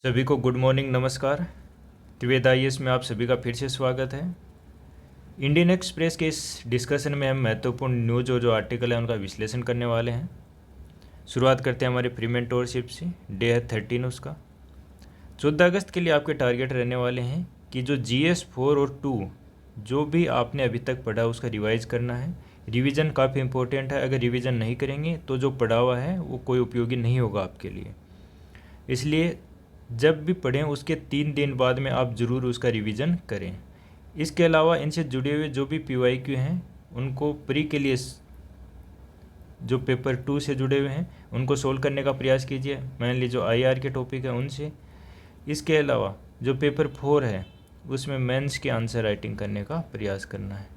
सभी को good morning, नमस्कार। त्रिवेद आईएएस में आप सभी का फिर से स्वागत है। इंडियन एक्सप्रेस के इस डिस्कशन में हम महत्वपूर्ण न्यूज और जो आर्टिकल है उनका विश्लेषण करने वाले हैं। शुरुआत करते हैं हमारे फ्री मेंटोरशिप से। डे है 13 उसका। 14 अगस्त के लिए आपके टारगेट रहने वाले हैं कि जो GS 4 और 2 जो भी आपने अभी तक पढ़ा उसका रिवाइज करना है। रिवीजन काफ़ी इंपॉर्टेंट है। अगर रिवीजन नहीं करेंगे तो जो पढ़ा हुआ है वो कोई उपयोगी नहीं होगा आपके लिए। इसलिए जब भी पढ़ें उसके 3 दिन बाद में आप ज़रूर उसका रिवीजन करें। इसके अलावा इनसे जुड़े हुए जो भी PYQ हैं उनको प्री के लिए जो पेपर 2 से जुड़े हुए हैं उनको सोल्व करने का प्रयास कीजिए, मेनली जो IR के टॉपिक है उनसे। इसके अलावा जो पेपर 4 है उसमें मेंस के आंसर राइटिंग करने का प्रयास करना है।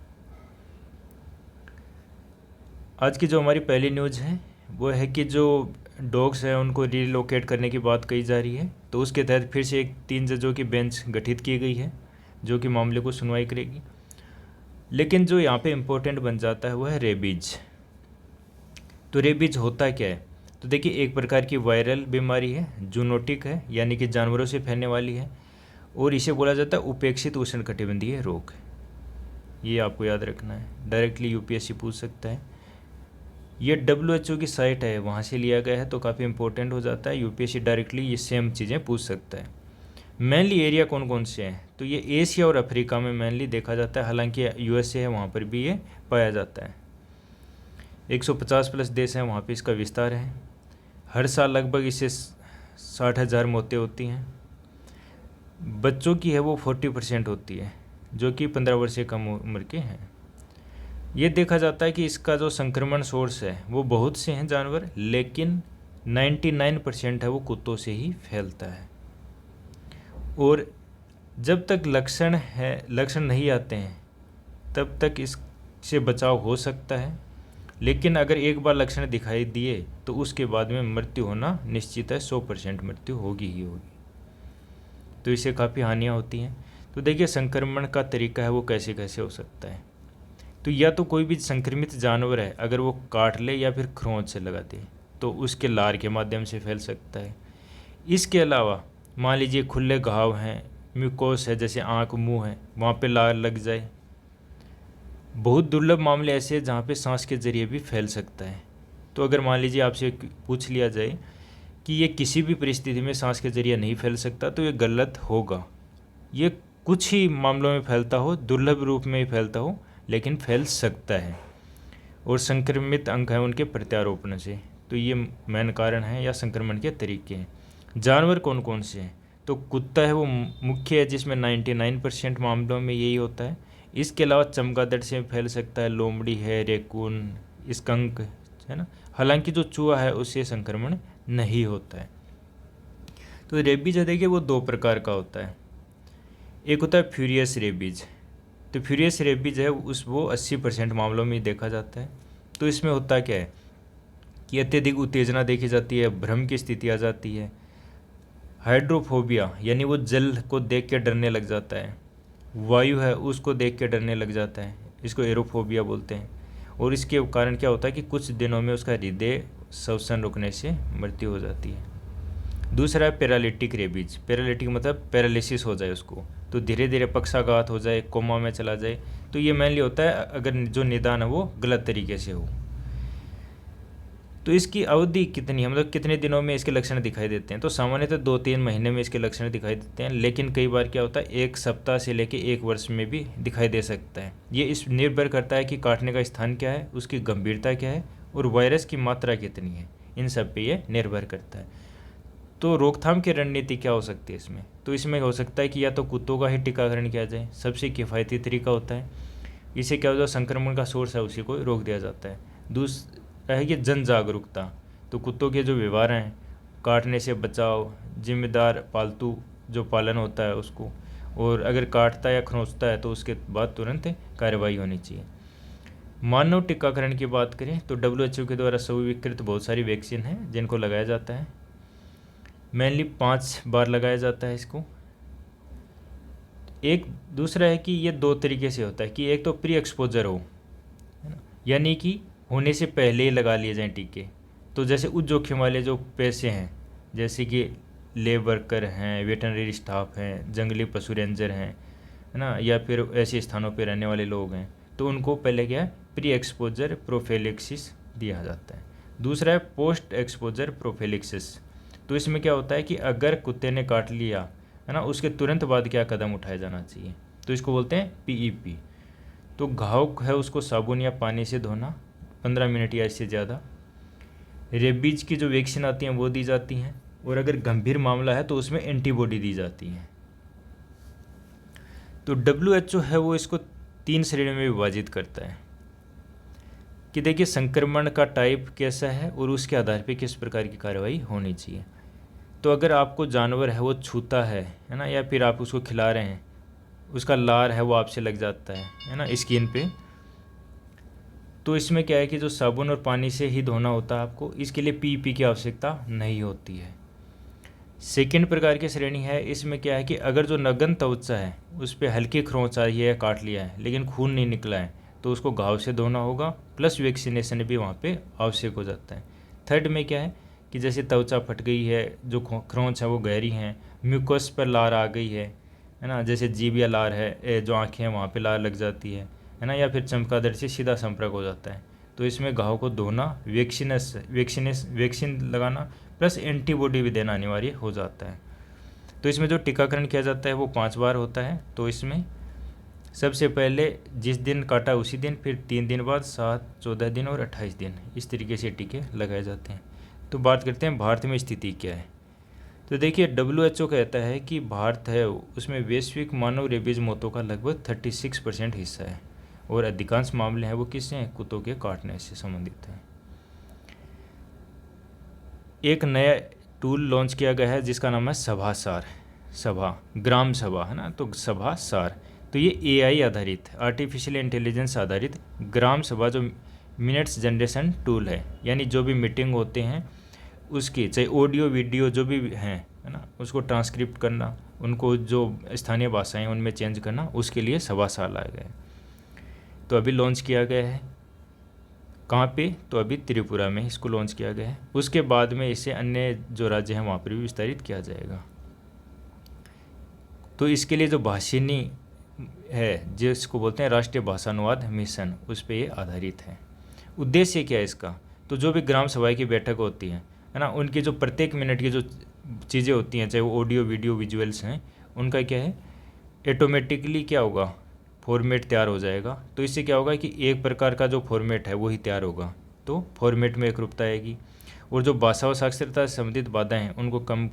आज की जो हमारी पहली न्यूज़ है वो है कि जो डॉग्स हैं उनको रिलोकेट करने की बात कही जा रही है। तो उसके तहत फिर से एक 3 जजों की बेंच गठित की गई है जो कि मामले को सुनवाई करेगी। लेकिन जो यहाँ पे इम्पोर्टेंट बन जाता है वो है रेबीज। तो रेबीज होता क्या है? तो देखिए, एक प्रकार की वायरल बीमारी है, जूनोटिक है, यानी कि जानवरों से फैलने वाली है, और इसे बोला जाता है उपेक्षित उष्णकटिबंधीय रोग। ये आपको याद रखना है, डायरेक्टली UPSC पूछ सकता है। ये WHO की साइट है, वहाँ से लिया गया है, तो काफ़ी इंपॉर्टेंट हो जाता है। UPSC डायरेक्टली ये सेम चीज़ें पूछ सकता है। मेनली एरिया कौन कौन से हैं? तो ये एशिया और अफ्रीका में मेनली देखा जाता है, हालांकि USA है वहाँ पर भी ये पाया जाता है। 150 प्लस देश हैं वहाँ पे इसका विस्तार है। हर साल लगभग इससे 60,000 मौतें होती हैं। बच्चों की है वो 40% होती है, जो कि 15 वर्ष से कम उम्र के हैं। ये देखा जाता है कि इसका जो संक्रमण सोर्स है वो बहुत से हैं जानवर, लेकिन 99% है वो कुत्तों से ही फैलता है। और जब तक लक्षण नहीं आते हैं तब तक इससे बचाव हो सकता है, लेकिन अगर एक बार लक्षण दिखाई दिए तो उसके बाद में मृत्यु होना निश्चित है। 100% मृत्यु होगी ही होगी। तो इससे काफ़ी हानियाँ होती हैं। तो देखिए, संक्रमण का तरीका है वो कैसे कैसे हो सकता है। तो या तो कोई भी संक्रमित जानवर है अगर वो काट ले या फिर खरोंच से लगा दे तो उसके लार के माध्यम से फैल सकता है। इसके अलावा मान लीजिए खुले घाव हैं, म्यूकोस है जैसे आँख मुंह है, वहाँ पे लार लग जाए। बहुत दुर्लभ मामले ऐसे हैं जहाँ पे सांस के जरिए भी फैल सकता है। तो अगर मान लीजिए आपसे पूछ लिया जाए कि ये किसी भी परिस्थिति में सांस के जरिए नहीं फैल सकता तो ये गलत होगा। ये कुछ ही मामलों में फैलता हो, दुर्लभ रूप में ही फैलता हो, लेकिन फैल सकता है। और संक्रमित अंग हैं उनके प्रत्यारोपण से। तो ये मेन कारण है या संक्रमण के तरीके हैं। जानवर कौन कौन से हैं? तो कुत्ता है वो मुख्य है, जिसमें 99% मामलों में यही होता है। इसके अलावा चमगादड़ से फैल सकता है, लोमड़ी है, रेकून, स्कंक है ना। हालांकि जो चूहा है उससे संक्रमण नहीं होता है। तो रेबीज है देखिए वो 2 प्रकार का होता है। एक होता है फ्यूरियस रेबीज। तो फ्यूरियस रेबीज है वो 80% मामलों में देखा जाता है। तो इसमें होता क्या है कि अत्यधिक उत्तेजना देखी जाती है, भ्रम की स्थिति आ जाती है। हाइड्रोफोबिया यानी वो जल को देख के डरने लग जाता है, वायु है उसको देख के डरने लग जाता है, इसको एरोफोबिया बोलते हैं। और इसके कारण क्या होता है कि कुछ दिनों में उसका हृदय श्वसन रुकने से मृत्यु हो जाती है। दूसरा है पैरालिटिक रेबीज। पैरालिटिक मतलब पैरालिसिस हो जाए उसको, तो धीरे धीरे पक्षाघात हो जाए, कोमा में चला जाए। तो ये मेनली होता है अगर जो निदान है वो गलत तरीके से हो। तो इसकी अवधि कितनी है, मतलब कितने दिनों में इसके लक्षण दिखाई देते हैं? तो सामान्यतः 2-3 महीने में इसके लक्षण दिखाई देते हैं, लेकिन कई बार क्या होता है 1 सप्ताह से लेकर 1 वर्ष में भी दिखाई दे सकता है। ये इस निर्भर करता है कि काटने का स्थान क्या है, उसकी गंभीरता क्या है और वायरस की मात्रा कितनी है, इन सब पे ये निर्भर करता है। तो रोकथाम की रणनीति क्या हो सकती है इसमें? तो इसमें हो सकता है कि या तो कुत्तों का ही टीकाकरण किया जाए, सबसे किफ़ायती तरीका होता है। इससे क्या होता है, संक्रमण का सोर्स है उसी को रोक दिया जाता है। दूसरा है कि जन जागरूकता। तो कुत्तों के जो व्यवहार हैं, काटने से बचाव, जिम्मेदार पालतू जो पालन होता है उसको, और अगर काटता या खरोंचता है तो उसके बाद तुरंत कार्रवाई होनी चाहिए। मानव टीकाकरण की बात करें तो WHO के द्वारा स्वीकृत बहुत सारी वैक्सीन हैं जिनको लगाया जाता है। मेनली 5 बार लगाया जाता है इसको। एक दूसरा है कि ये 2 तरीके से होता है कि एक तो प्री एक्सपोजर हो, है ना, यानी कि होने से पहले ही लगा लिए जाएं टीके। तो जैसे उच्च जोखिम वाले जो पैसे हैं, जैसे कि लेबर वर्कर हैं, वेटनरी स्टाफ हैं, जंगली पशु रेंजर हैं, है ना, या फिर ऐसे स्थानों पर रहने वाले लोग हैं, तो उनको पहले क्या है, प्री एक्सपोजर प्रोफिलैक्सिस दिया जाता है। दूसरा है पोस्ट एक्सपोजर प्रोफिलैक्सिस। तो इसमें क्या होता है कि अगर कुत्ते ने काट लिया, है ना, उसके तुरंत बाद क्या कदम उठाया जाना चाहिए, तो इसको बोलते हैं पीईपी। तो घाव है उसको साबुन या पानी से धोना 15 मिनट या इससे ज़्यादा। रेबीज की जो वैक्सीन आती हैं वो दी जाती हैं, और अगर गंभीर मामला है तो उसमें एंटीबॉडी दी जाती हैं। तो WHO है वो इसको 3 श्रेणियों में विभाजित करता है कि देखिए संक्रमण का टाइप कैसा है और उसके आधार पे किस प्रकार की कार्रवाई होनी चाहिए। तो अगर आपको जानवर है वो छूता है ना, या फिर आप उसको खिला रहे हैं, उसका लार है वो आपसे लग जाता है ना स्किन पे, तो इसमें क्या है कि जो साबुन और पानी से ही धोना होता है आपको, इसके लिए पीपी की आवश्यकता नहीं होती है। सेकेंड प्रकार की श्रेणी है, इसमें क्या है कि अगर जो नगन त्वचा है उस पर हल्की खरोंच आई है या काट लिया है लेकिन खून नहीं निकला है, तो उसको घाव से धोना होगा, प्लस वैक्सीनेशन भी वहाँ पे आवश्यक हो जाता है। थर्ड में क्या है कि जैसे त्वचा फट गई है, जो खरोंच है वो गहरी हैं, म्यूकस पर लार आ गई है ना, जैसे जीभ या लार है, जो आँखें हैं वहाँ पे लार लग जाती है ना, या फिर चमगादड़ से सीधा संपर्क हो जाता है, तो इसमें घाव को धोना, वैक्सीन लगाना प्लस एंटीबॉडी भी देना अनिवार्य हो जाता है। तो इसमें जो टीकाकरण किया जाता है वो 5 बार होता है। तो इसमें सबसे पहले जिस दिन काटा उसी दिन, फिर 3 दिन बाद, 7, 14 दिन और 28 दिन, इस तरीके से टीके लगाए जाते हैं। तो बात करते हैं भारत में स्थिति क्या है। तो देखिए WHO कहता है कि भारत है उसमें वैश्विक मानव रेबीज मौतों का लगभग 36% हिस्सा है, और अधिकांश मामले हैं वो किससे हैं, कुत्तों के काटने से संबंधित हैं। एक नया टूल लॉन्च किया गया है जिसका नाम है सभासार, सभा ग्राम सभा, है ना, तो सभासार। तो ये AI आधारित, आर्टिफिशियल इंटेलिजेंस आधारित ग्राम सभा जो मिनट्स जनरेशन टूल है, यानी जो भी मीटिंग होते हैं उसकी चाहे ऑडियो वीडियो जो भी हैं, है ना, उसको ट्रांसक्रिप्ट करना, उनको जो स्थानीय भाषाएं उनमें चेंज करना, उसके लिए सभासार लाया गया है। तो अभी लॉन्च किया गया है कहाँ पे, तो अभी त्रिपुरा में इसको लॉन्च किया गया है। उसके बाद में इसे अन्य जो राज्य हैं वहाँ पर भी विस्तारित किया जाएगा। तो इसके लिए जो भाषिनी है जिसको बोलते हैं राष्ट्रीय भाषानुवाद मिशन, उस पर ये आधारित है। उद्देश्य क्या है इसका, तो जो भी ग्राम सभाएं की बैठक होती है ना, उनकी जो प्रत्येक मिनट की जो चीज़ें होती हैं, चाहे वो ऑडियो वीडियो विजुअल्स हैं, उनका क्या है ऑटोमेटिकली क्या होगा, फॉर्मेट तैयार हो जाएगा। तो इससे क्या होगा कि एक प्रकार का जो फॉर्मेट है वही तैयार होगा, तो फॉर्मेट में एकरूपता आएगी, और जो भाषा व साक्षरता से संबंधित बाधाएं हैं उनको कम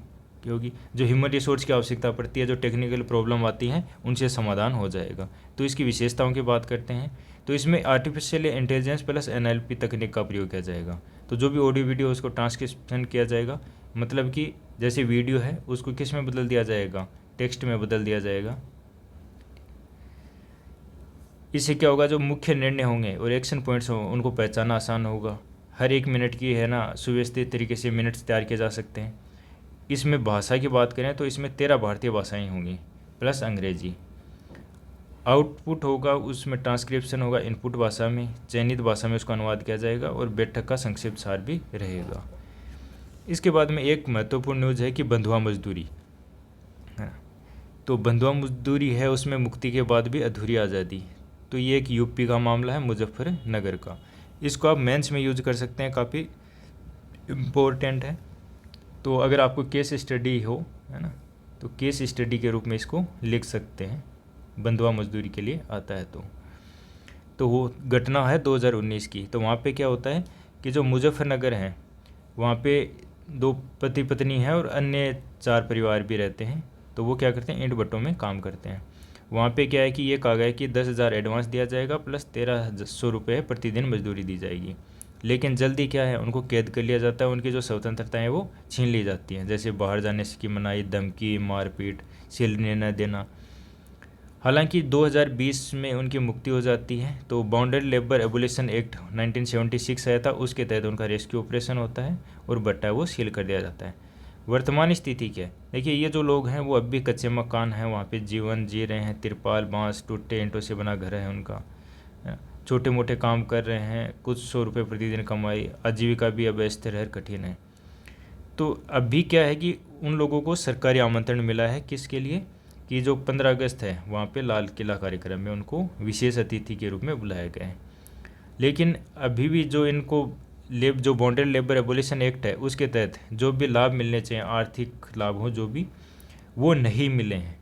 होगी, जो ह्यूमन रिसोर्स की आवश्यकता पड़ती है, जो टेक्निकल प्रॉब्लम आती हैं उनसे समाधान हो जाएगा। तो इसकी विशेषताओं की बात करते हैं, तो इसमें आर्टिफिशियल इंटेलिजेंस प्लस NLP तकनीक का प्रयोग किया जाएगा। तो जो भी ऑडियो वीडियो उसको ट्रांसक्रिप्शन किया जाएगा, मतलब कि जैसे वीडियो है उसको किस में बदल दिया जाएगा, टेक्स्ट में बदल दिया जाएगा। इससे क्या होगा, जो मुख्य निर्णय होंगे और एक्शन पॉइंट्स हों उनको पहचानना आसान होगा। हर 1 मिनट की है ना सुव्यवस्थित तरीके से मिनट्स तैयार किए जा सकते हैं। इसमें भाषा की बात करें तो इसमें 13 भारतीय भाषाएं होंगी प्लस अंग्रेजी। आउटपुट होगा उसमें ट्रांसक्रिप्शन होगा इनपुट भाषा में, चयनित भाषा में उसका अनुवाद किया जाएगा, और बैठक का संक्षिप्त सार भी रहेगा। इसके बाद में एक महत्वपूर्ण न्यूज़ है कि बंधुआ मजदूरी है। तो बंधुआ मजदूरी है उसमें मुक्ति के बाद भी अधूरी आज़ादी। तो ये एक यूपी का मामला है, मुजफ्फरनगर का। इसको आप मेंस में यूज कर सकते हैं, काफ़ी इम्पोर्टेंट है। तो अगर आपको केस स्टडी हो, है ना, तो केस स्टडी के रूप में इसको लिख सकते हैं, बंधुआ मजदूरी के लिए आता है। तो वो घटना है 2019 की। तो वहाँ पे क्या होता है कि जो मुजफ्फरनगर हैं वहाँ पे 2 पति पत्नी हैं और अन्य 4 परिवार भी रहते हैं। तो वो क्या करते हैं, ईंट भट्टों में काम करते हैं। वहाँ पे क्या है कि ये कहा गया है कि 10,000 एडवांस दिया जाएगा प्लस 1,300 रुपये प्रतिदिन मजदूरी दी जाएगी। लेकिन जल्दी क्या है, उनको कैद कर लिया जाता है, उनकी जो स्वतंत्रताएं वो छीन ली जाती हैं, जैसे बाहर जाने की मनाही, धमकी, मारपीट, सैलरी न देना। हालांकि 2020 में उनकी मुक्ति हो जाती है। तो बाउंड्री लेबर एबोलिशन एक्ट 1976 आया था, उसके तहत उनका रेस्क्यू ऑपरेशन होता है और भट्टा है वो सील कर दिया जाता है। वर्तमान स्थिति क्या है, देखिए ये जो लोग हैं वो अब भी कच्चे मकान हैं, वहाँ पे जीवन जी रहे हैं, तिरपाल बांस टूटे ईंटों से बना घर है उनका, छोटे मोटे काम कर रहे हैं, कुछ 100 रुपये प्रतिदिन कमाई, आजीविका भी अब स्थिर है, कठिन है। तो अभी क्या है कि उन लोगों को सरकारी आमंत्रण मिला है, किसके लिए, कि जो 15 अगस्त है वहाँ पे लाल किला कार्यक्रम में उनको विशेष अतिथि के रूप में बुलाया गया है। लेकिन अभी भी जो इनको जो बॉन्डेड लेबर एबोलिशन एक्ट है उसके तहत जो भी लाभ मिलने चाहिए, आर्थिक लाभ हो जो भी, वो नहीं मिले हैं।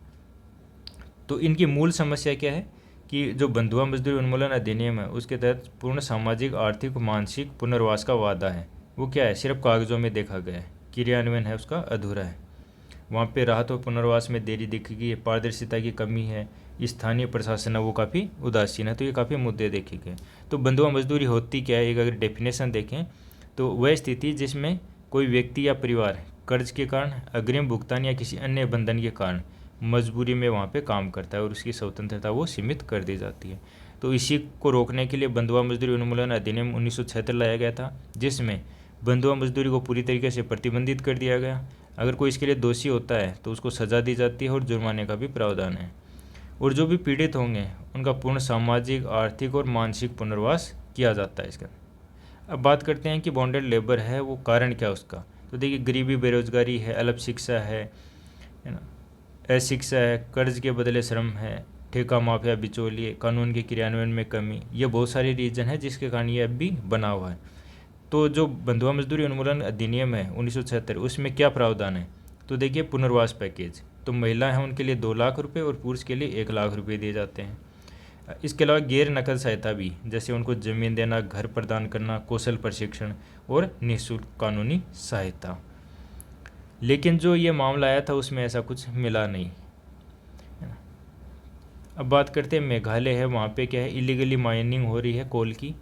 तो इनकी मूल समस्या क्या है कि जो बंधुआ मजदूरी उन्मूलन अधिनियम है उसके तहत पूर्ण सामाजिक, आर्थिक, मानसिक पुनर्वास का वादा है, वो क्या है, सिर्फ कागज़ों में देखा गया है, क्रियान्वयन है उसका अधूरा है। वहाँ पे राहत और पुनर्वास में देरी दिखेगी, पारदर्शिता की कमी है, स्थानीय प्रशासन है वो काफ़ी उदासीन है। तो ये काफ़ी मुद्दे देखे गए। तो बंधुआ मजदूरी होती क्या है, एक अगर डेफिनेशन देखें तो वह स्थिति जिसमें कोई व्यक्ति या परिवार कर्ज के कारण, अग्रिम भुगतान या किसी अन्य बंधन के कारण मजबूरी में वहाँ पे काम करता है और उसकी स्वतंत्रता वो सीमित कर दी जाती है। तो इसी को रोकने के लिए बंधुआ मजदूरी उन्मूलन अधिनियम 1976 लाया गया था, जिसमें बंधुआ मजदूरी को पूरी तरीके से प्रतिबंधित कर दिया गया। अगर कोई इसके लिए दोषी होता है तो उसको सज़ा दी जाती है और जुर्माने का भी प्रावधान है। और जो भी पीड़ित होंगे उनका पूर्ण सामाजिक, आर्थिक और मानसिक पुनर्वास किया जाता है इसका। अब बात करते हैं कि बॉन्डेड लेबर है वो कारण क्या उसका। तो देखिए, गरीबी, बेरोजगारी है, अल्प शिक्षा है ना, अशिक्षा है, कर्ज के बदले श्रम है, ठेका माफिया, बिचौलिए, कानून के क्रियान्वयन में कमी, ये बहुत सारे रीजन है जिसके कारण ये अब भी बना हुआ है। तो जो बंधुआ मजदूरी उन्मूलन अधिनियम है 1976, उसमें क्या प्रावधान है, तो देखिए, पुनर्वास पैकेज। तो महिला हैं उनके लिए 2 लाख रुपये और पुरुष के लिए 1 लाख रुपये दिए जाते हैं। इसके अलावा गैर नकद सहायता भी, जैसे उनको ज़मीन देना, घर प्रदान करना, कौशल प्रशिक्षण और निःशुल्क कानूनी सहायता। लेकिन जो ये मामला आया था उसमें ऐसा कुछ मिला नहीं, है ना। अब बात करते हैं मेघालय है, वहाँ पे क्या है, इलीगली माइनिंग हो रही है कोल की।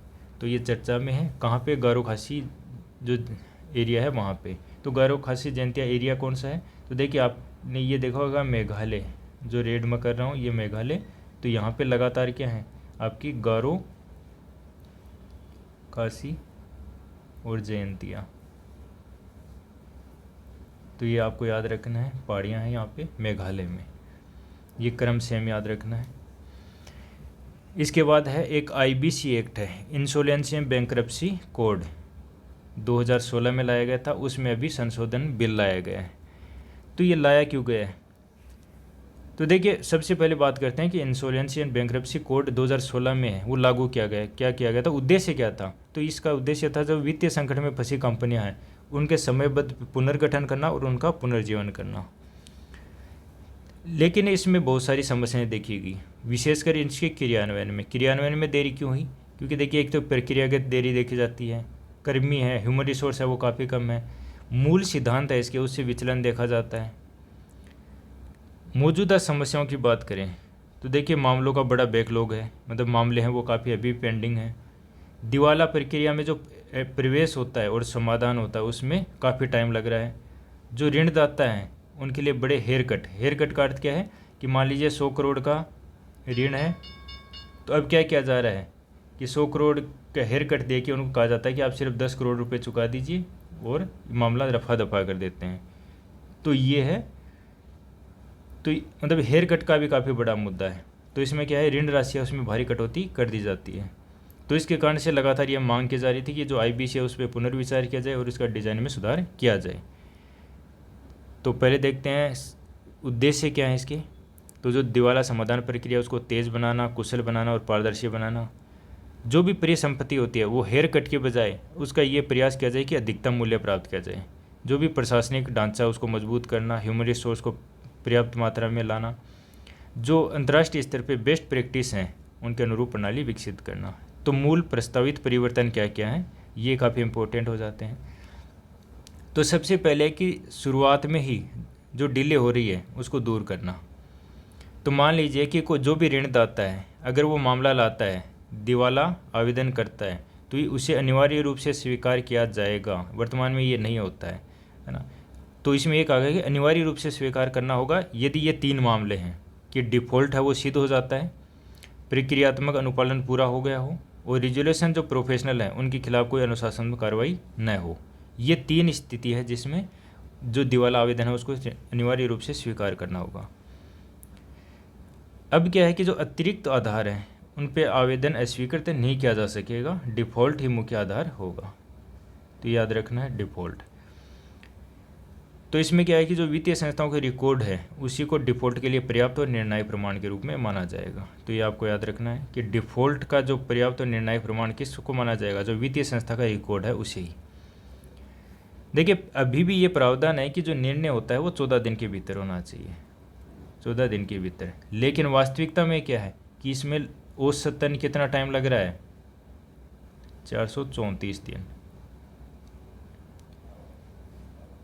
तो ये चर्चा में है, कहाँ पे, गारो खासी जो एरिया है वहाँ पे। तो गारो खासी जयंतिया एरिया कौन सा है, तो देखिए आपने ये देखा होगा मेघालय, जो रेड में कर रहा हूँ ये मेघालय। तो यहाँ पे लगातार क्या है आपकी गारो खासी और जयंतिया। तो ये आपको याद रखना है, पहाड़ियाँ हैं यहाँ पे मेघालय में, ये क्रम सेम याद रखना है। इसके बाद है एक IBC एक्ट है, इंसॉल्वेंसी एंड बैंक्रप्सी कोड, 2016 में लाया गया था। उसमें अभी संशोधन बिल लाया गया है। तो ये लाया क्यों गया है, तो देखिए, सबसे पहले बात करते हैं कि इंसॉल्वेंसी एंड बैंक्रप्सी कोड 2016 में है, वो लागू किया गया है। क्या किया गया था, उद्देश्य क्या था, तो इसका उद्देश्य था जो वित्तीय संकट में फंसी कंपनियां हैं उनके समयबद्ध पुनर्गठन करना और उनका पुनर्जीवन करना। लेकिन इसमें बहुत सारी समस्याएं देखी गई, विशेषकर इसके क्रियान्वयन में देरी क्यों हुई, क्योंकि देखिए, एक तो प्रक्रियागत देरी देखी जाती है, कर्मी है, ह्यूमन रिसोर्स है वो काफ़ी कम है, मूल सिद्धांत है इसके उससे विचलन देखा जाता है। मौजूदा समस्याओं की बात करें तो देखिए, मामलों का बड़ा बैकलॉग है, मतलब मामले हैं वो काफ़ी अभी पेंडिंग हैं। दिवाला प्रक्रिया में जो प्रवेश होता है और समाधान होता है उसमें काफ़ी टाइम लग रहा है। जो ऋणदाता हैं उनके लिए बड़े हेयर कट का अर्थ क्या है कि मान लीजिए 100 करोड़ का ऋण है, तो अब क्या किया जा रहा है कि 100 करोड़ का हेयर कट दे के उनको कहा जाता है कि आप सिर्फ 10 करोड़ रुपए चुका दीजिए और मामला रफा दफा कर देते हैं। तो ये है, तो मतलब हेयर कट का भी काफ़ी बड़ा मुद्दा है। तो इसमें क्या है, ऋण राशि है उसमें भारी कटौती कर दी जाती है। तो इसके कारण से लगातार ये मांग की जा रही थी कि जो IBC है उस पर पुनर्विचार किया जाए और इसका डिज़ाइन में सुधार किया जाए। तो पहले देखते हैं उद्देश्य क्या है इसके। तो जो दिवाला समाधान प्रक्रिया उसको तेज़ बनाना, कुशल बनाना और पारदर्शी बनाना। जो भी परिसंपत्ति होती है वो हेयर कट के बजाय उसका ये प्रयास किया जाए कि अधिकतम मूल्य प्राप्त किया जाए। जो भी प्रशासनिक ढांचा उसको मजबूत करना, ह्यूमन रिसोर्स को पर्याप्त मात्रा में लाना, जो अंतर्राष्ट्रीय स्तर पे बेस्ट प्रैक्टिस हैं उनके अनुरूप प्रणाली विकसित करना। तो मूल प्रस्तावित परिवर्तन क्या क्या हैं, ये काफ़ी इंपॉर्टेंट हो जाते हैं। तो सबसे पहले कि शुरुआत में ही जो डिले हो रही है उसको दूर करना। तो मान लीजिए कि कोई जो भी ऋणदाता है अगर वो मामला लाता है, दिवाला आवेदन करता है, तो ये उसे अनिवार्य रूप से स्वीकार किया जाएगा। वर्तमान में ये नहीं होता है ना। तो इसमें एक आ गया कि अनिवार्य रूप से स्वीकार करना होगा यदि ये 3 मामले हैं कि डिफ़ॉल्ट है वो सिद्ध हो जाता है, प्रक्रियात्मक अनुपालन पूरा हो गया हो और रिजोल्यूशन जो प्रोफेशनल हैं उनके खिलाफ कोई अनुशासनात्मक कार्रवाई न हो। ये 3 स्थिति है जिसमें जो दिवाला आवेदन है उसको अनिवार्य रूप से स्वीकार करना होगा। अब क्या है कि जो अतिरिक्त आधार हैं उन पे आवेदन अस्वीकृत नहीं किया जा सकेगा, डिफ़ॉल्ट ही मुख्य आधार होगा। तो याद रखना है डिफ़ॉल्ट। तो इसमें क्या है कि जो वित्तीय संस्थाओं के रिकॉर्ड है उसी को डिफ़ॉल्ट के लिए पर्याप्त और निर्णायक प्रमाण के रूप में माना जाएगा। तो ये आपको याद रखना है कि डिफ़ॉल्ट का जो पर्याप्त और निर्णायक प्रमाण किसको माना जाएगा, जो वित्तीय संस्था का रिकॉर्ड है उसे ही। देखिए अभी भी ये प्रावधान है कि जो निर्णय होता है वो 14 दिन के भीतर होना चाहिए, 14 दिन के भीतर। लेकिन वास्तविकता में क्या है कि इसमें औसतन कितना टाइम लग रहा है, 434 दिन।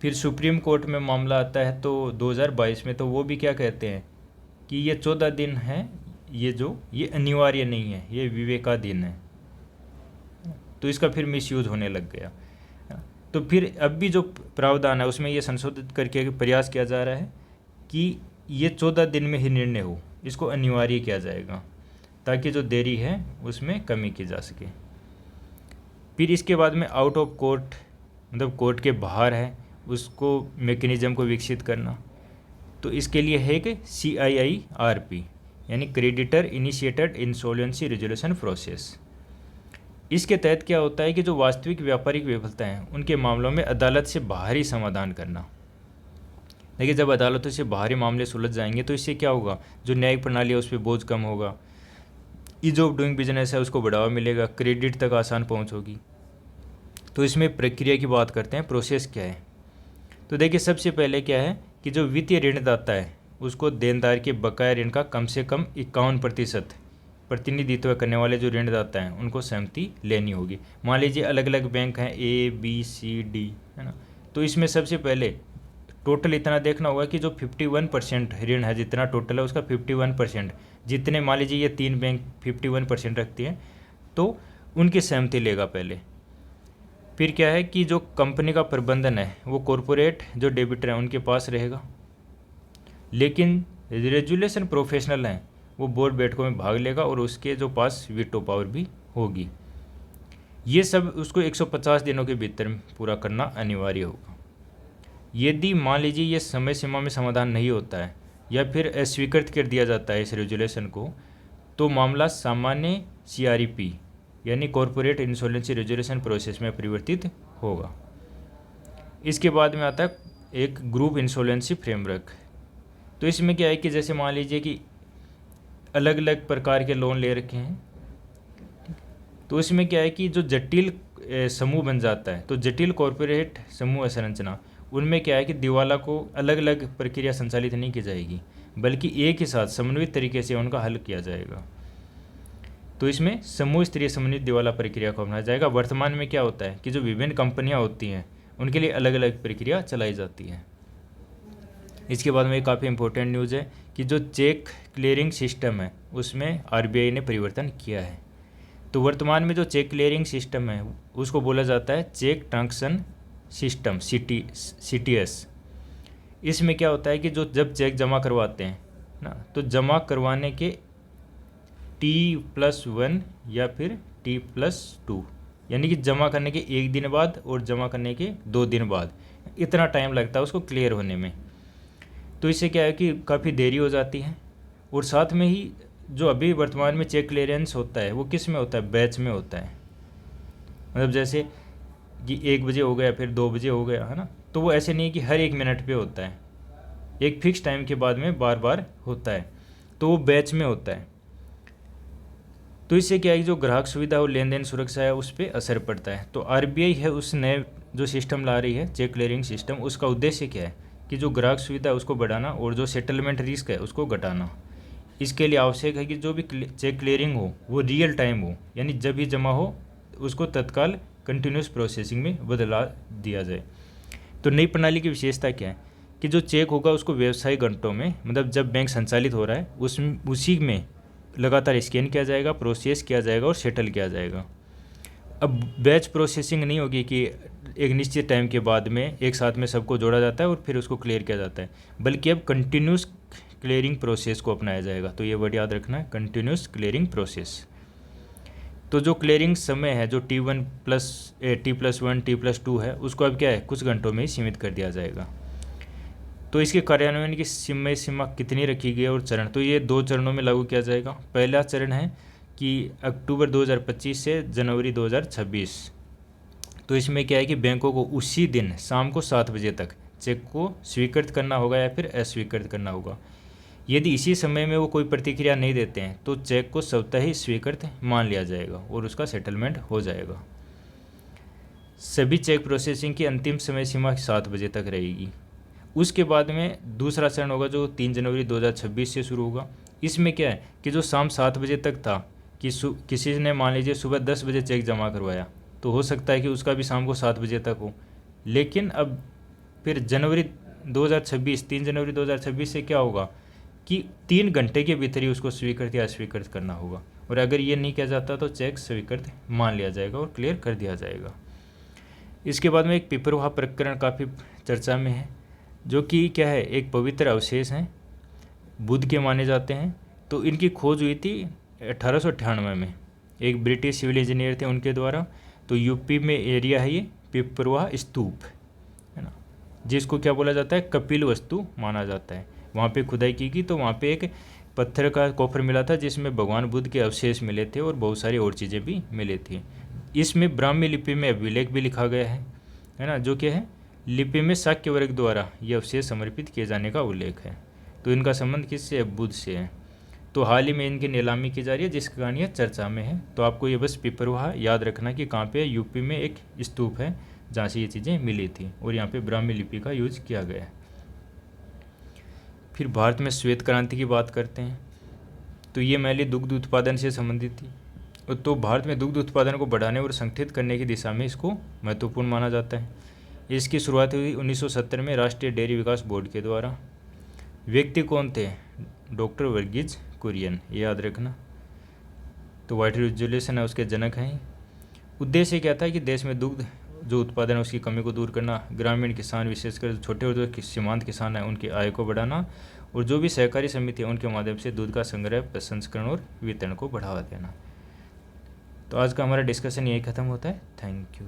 फिर सुप्रीम कोर्ट में मामला आता है तो 2022 में, तो वो भी क्या कहते हैं कि ये 14 दिन है, ये अनिवार्य नहीं है, ये विवेकाधीन है। तो इसका फिर मिसयूज होने लग गया। तो फिर अब भी जो प्रावधान है उसमें ये संशोधित करके प्रयास किया जा रहा है कि ये 14 दिन में ही निर्णय हो, इसको अनिवार्य किया जाएगा ताकि जो देरी है उसमें कमी की जा सके। फिर इसके बाद में आउट ऑफ कोर्ट, मतलब कोर्ट के बाहर है, उसको मैकेनिज्म को विकसित करना। तो इसके लिए है कि CIIRP यानी creditor initiated insolvency resolution process. इसके तहत क्या होता है कि जो वास्तविक व्यापारिक विफलता हैं उनके मामलों में अदालत से बाहरी समाधान करना। देखिए जब अदालतों से बाहरी मामले सुलझ जाएंगे तो इससे क्या होगा, जो न्यायिक प्रणाली है उस पर बोझ कम होगा, ईज ऑफ डूइंग बिजनेस है उसको बढ़ावा मिलेगा, क्रेडिट तक आसान पहुंच होगी। तो इसमें प्रक्रिया की बात करते हैं, प्रोसेस क्या है। तो देखिए सबसे पहले क्या है कि जो वित्तीय ऋणदाता है उसको देनदार के बकाया ऋण का कम से कम 51% प्रतिनिधित्व करने वाले जो ऋणदाता हैं उनको सहमति लेनी होगी। मान लीजिए अलग अलग बैंक हैं ABCD, है ना। तो इसमें सबसे पहले टोटल इतना देखना होगा कि जो 51% ऋण है, जितना टोटल है उसका 51%, जितने मान लीजिए ये 3 बैंक 51% रखती हैं तो उनकी सहमति लेगा पहले। फिर क्या है कि जो कंपनी का प्रबंधन है वो कॉरपोरेट जो डेबिटर हैं उनके पास रहेगा, लेकिन रेजुलेशन प्रोफेशनल हैं वो बोर्ड बैठकों में भाग लेगा और उसके जो पास वीटो पावर भी होगी। ये सब उसको 150 दिनों के भीतर पूरा करना अनिवार्य होगा। यदि मान लीजिए ये समय सीमा में समाधान नहीं होता है या फिर अस्वीकृत कर दिया जाता है इस रेजुलेशन को, तो मामला सामान्य CREP यानी कॉरपोरेट इंसॉल्वेंसी रेजुलेशन प्रोसेस में परिवर्तित होगा। इसके बाद में आता है एक ग्रुप इंसॉल्वेंसी फ्रेमवर्क। तो इसमें क्या है कि जैसे मान लीजिए कि अलग अलग प्रकार के लोन ले रखे हैं, तो इसमें क्या है कि जो जटिल समूह बन जाता है, तो जटिल कॉरपोरेट समूह संरचना, उनमें क्या है कि दिवाला को अलग अलग प्रक्रिया संचालित नहीं की जाएगी बल्कि एक ही साथ समन्वित तरीके से उनका हल किया जाएगा। तो इसमें समूह स्तरीय समन्वित दिवाला प्रक्रिया को अपनाया जाएगा। वर्तमान में क्या होता है कि जो विभिन्न कंपनियां होती हैं उनके लिए अलग अलग प्रक्रिया चलाई जाती है। इसके बाद में काफ़ी इंपॉर्टेंट न्यूज़ है कि जो चेक क्लियरिंग सिस्टम है उसमें RBI ने परिवर्तन किया है। तो वर्तमान में जो चेक क्लियरिंग सिस्टम है उसको बोला जाता है चेक ट्रांजैक्शन सिस्टम, CTS। इसमें क्या होता है कि जो जब चेक जमा करवाते हैं ना, तो जमा करवाने के T+1 या फिर T+2 यानी कि जमा करने के 1 दिन बाद और जमा करने के 2 दिन बाद इतना टाइम लगता है उसको क्लियर होने में। तो इससे क्या है कि काफ़ी देरी हो जाती है। और साथ में ही जो अभी वर्तमान में चेक क्लियरेंस होता है वो किस में होता है, बैच में होता है। मतलब जैसे कि 1 बजे हो गया फिर 2 बजे हो गया, है ना। तो वो ऐसे नहीं कि हर 1 मिनट पे होता है, एक फिक्स टाइम के बाद में बार बार होता है, तो वो बैच में होता है। तो इससे क्या है कि जो ग्राहक सुविधा और लेन देन सुरक्षा है उस पर असर पड़ता है। तो RBI है उस नए जो सिस्टम ला रही है चेक क्लियरिंग सिस्टम, उसका उद्देश्य क्या है कि जो ग्राहक सुविधा है उसको बढ़ाना और जो सेटलमेंट रिस्क है उसको घटाना। इसके लिए आवश्यक है कि जो भी चेक क्लियरिंग हो वो रियल टाइम हो, यानी जब भी जमा हो उसको तत्काल कंटिन्यूस प्रोसेसिंग में बदला दिया जाए। तो नई प्रणाली की विशेषता क्या है कि जो चेक होगा उसको व्यवसायिक घंटों में, मतलब जब बैंक संचालित हो रहा है उसी में लगातार स्कैन किया जाएगा, प्रोसेस किया जाएगा और सेटल किया जाएगा। अब बैच प्रोसेसिंग नहीं होगी कि एक निश्चित टाइम के बाद में एक साथ में सबको जोड़ा जाता है और फिर उसको क्लियर किया जाता है, बल्कि अब कंटिन्यूस क्लियरिंग प्रोसेस को अपनाया जाएगा। तो ये वर्ड याद रखना है, कंटिन्यूस क्लियरिंग प्रोसेस। तो जो क्लियरिंग समय है जो T1+1 T+2 है उसको अब क्या है कुछ घंटों में ही सीमित कर दिया जाएगा। तो इसके कार्यान्वयन की समय सीमा कितनी रखी गई है और चरण, तो ये 2 चरणों में लागू किया जाएगा। पहला चरण है कि अक्टूबर 2025 से जनवरी 2026। तो इसमें क्या है कि बैंकों को उसी दिन शाम को 7 बजे तक चेक को स्वीकृत करना होगा या फिर अस्वीकृत करना होगा। यदि इसी समय में वो कोई प्रतिक्रिया नहीं देते हैं तो चेक को स्वतः ही स्वीकृत मान लिया जाएगा और उसका सेटलमेंट हो जाएगा। सभी चेक प्रोसेसिंग की अंतिम समय सीमा 7 बजे तक रहेगी। उसके बाद में दूसरा चरण होगा जो 3 जनवरी 2026 से शुरू होगा। इसमें क्या है कि जो शाम 7 बजे तक था कि किसी ने मान लीजिए सुबह 10 बजे चेक जमा करवाया तो हो सकता है कि उसका भी शाम को 7 बजे तक हो। लेकिन अब फिर 3 जनवरी 2026 से क्या होगा कि 3 घंटे के भीतर ही उसको स्वीकृत या अस्वीकृत करना होगा, और अगर ये नहीं किया जाता तो चेक स्वीकृत मान लिया जाएगा और क्लियर कर दिया जाएगा। इसके बाद में एक पिपरवाह प्रकरण काफ़ी चर्चा में है, जो कि क्या है, एक पवित्र अवशेष हैं, बुद्ध के माने जाते हैं। तो इनकी खोज हुई थी 1898 में, एक ब्रिटिश सिविल इंजीनियर थे उनके द्वारा। तो यूपी में एरिया है ये पिपरवाह स्तूप, है ना, जिसको क्या बोला जाता है, कपिल वस्तु माना जाता है। वहाँ पे खुदाई की गई तो वहाँ पे एक पत्थर का कोफर मिला था जिसमें भगवान बुद्ध के अवशेष मिले थे और बहुत सारी और चीज़ें भी मिली थी। इसमें ब्राह्मी लिपि में अभिलेख भी लिखा गया है ना, जो क्या है, लिपि में शाक्य वर्ग द्वारा ये अवशेष समर्पित किए जाने का उल्लेख है। तो इनका संबंध किससे है, बुद्ध से है। तो हाल ही में इनकी नीलामी की जा रही है जिसके कारण ये चर्चा में है। तो आपको ये बस पिपरवाह याद रखना कि कहाँ पे, यूपी में एक स्तूप है जहाँ से ये चीज़ें मिली थी और यहाँ पे ब्राह्मी लिपि का यूज किया गया है। फिर भारत में श्वेत क्रांति की बात करते हैं। तो ये मैली दुग्ध उत्पादन से संबंधित थी। तो भारत में दुग्ध उत्पादन को बढ़ाने और संगठित करने की दिशा में इसको महत्वपूर्ण माना जाता है। इसकी शुरुआत हुई 1970 में राष्ट्रीय डेयरी विकास बोर्ड के द्वारा। व्यक्ति कौन थे, डॉक्टर वर्गीज कुरियन, याद रखना। तो वाटर रेजुलेशन है उसके जनक हैं। उद्देश्य क्या था कि देश में दुग्ध जो उत्पादन है उसकी कमी को दूर करना, ग्रामीण किसान विशेषकर छोटे और जो सीमांत किसान हैं उनकी आय को बढ़ाना, और जो भी सहकारी समिति है उनके माध्यम से दूध का संग्रह, प्रसंस्करण और वितरण को बढ़ावा देना। तो आज का हमारा डिस्कशन यही खत्म होता है। Thank you.